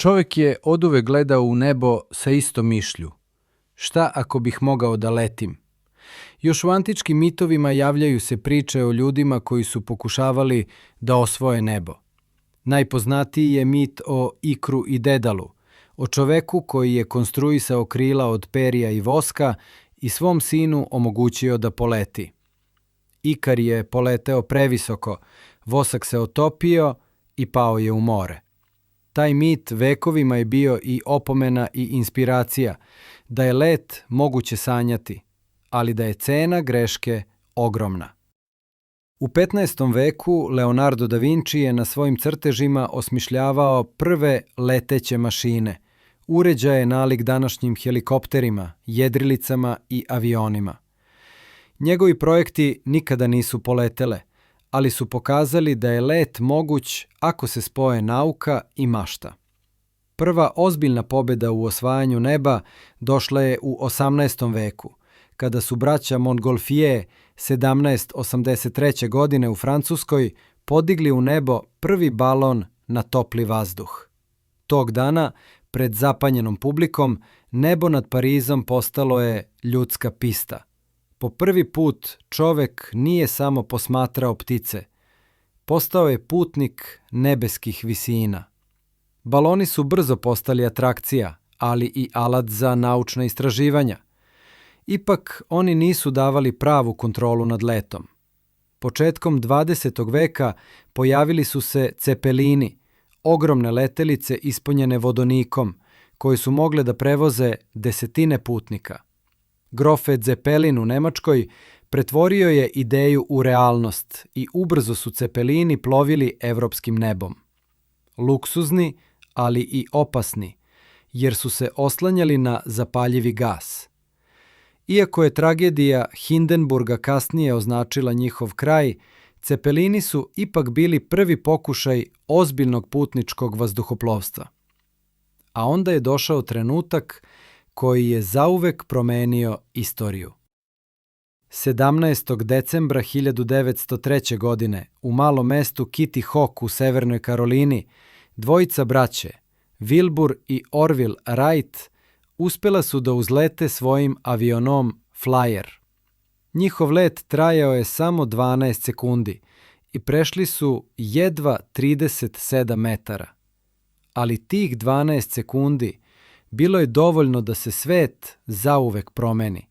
Čovjek je oduvek gledao u nebo sa istom mišlju. Šta ako bih mogao da letim? Još u antičkim mitovima javljaju se priče o ljudima koji su pokušavali da osvoje nebo. Najpoznatiji je mit o Ikru i Dedalu, o čoveku koji je konstruisao krila od perja i voska i svom sinu omogućio da poleti. Ikar je poleteo previsoko, vosak se otopio i pao je u more. Taj mit vekovima je bio i opomena i inspiracija, da je let moguće sanjati, ali da je cena greške ogromna. U 15. veku Leonardo da Vinci je na svojim crtežima osmišljavao prve leteće mašine, uređaje nalik današnjim helikopterima, jedrilicama i avionima. Njegovi projekti nikada nisu poletele, ali su pokazali da je let moguć ako se spoje nauka i mašta. Prva ozbiljna pobjeda u osvajanju neba došla je u 18. veku, kada su braća Montgolfier 1783. godine u Francuskoj podigli u nebo prvi balon na topli vazduh. Tog dana, pred zapanjenom publikom, nebo nad Parizom postalo je ljudska pista. Po prvi put čovek nije samo posmatrao ptice, postao je putnik nebeskih visina. Baloni su brzo postali atrakcija, ali i alat za naučna istraživanja. Ipak oni nisu davali pravu kontrolu nad letom. Početkom 20. veka pojavili su se cepelini, ogromne letelice ispunjene vodonikom, koje su mogle da prevoze desetine putnika. Grofe Zeppelin u Nemačkoj pretvorio je ideju u realnost i ubrzo su cepelini plovili evropskim nebom. Luksuzni, ali i opasni, jer su se oslanjali na zapaljivi gas. Iako je tragedija Hindenburga kasnije označila njihov kraj, cepelini su ipak bili prvi pokušaj ozbiljnog putničkog vazduhoplovstva. A onda je došao trenutak koji je zauvek promenio istoriju. 17. decembra 1903. godine u malom mestu Kitty Hawk u Severnoj Karolini dvojica braće, Wilbur i Orville Wright, uspela su da uzlete svojim avionom Flyer. Njihov let trajao je samo 12 sekundi i prešli su jedva 37 metara. Ali tih 12 sekundi bilo je dovoljno da se svet zauvek promeni.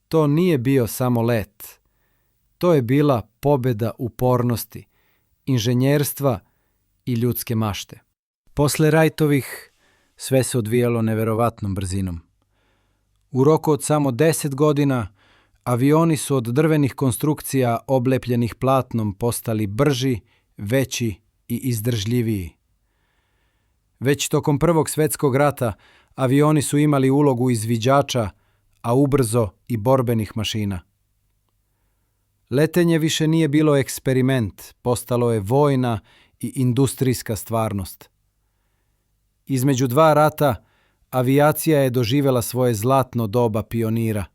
To nije bio samo let. To je bila pobjeda upornosti, inženjerstva i ljudske mašte. Posle Wrightovih sve se odvijalo neverovatnom brzinom. U roku od samo 10 godina avioni su od drvenih konstrukcija oblepljenih platnom postali brži, veći i izdržljiviji. Već tokom Prvog svjetskog rata avioni su imali ulogu izviđača, a ubrzo i borbenih mašina. Letenje više nije bilo eksperiment, postalo je vojna i industrijska stvarnost. Između dva rata avijacija je doživjela svoje zlatno doba pionira.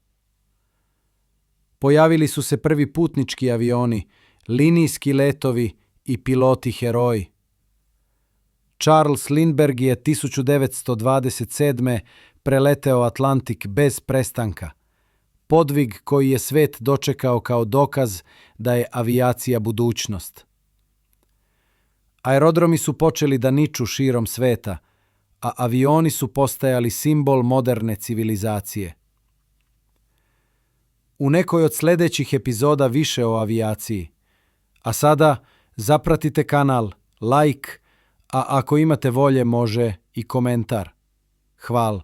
Pojavili su se prvi putnički avioni, linijski letovi i piloti heroji. Charles Lindbergh je 1927. preleteo Atlantik bez prestanka, podvig koji je svet dočekao kao dokaz da je avijacija budućnost. Aerodromi su počeli da niču širom sveta, a avioni su postajali simbol moderne civilizacije. U nekoj od sljedećih epizoda više o avijaciji. A sada zapratite kanal, like, a ako imate volje može i komentar. Hvala.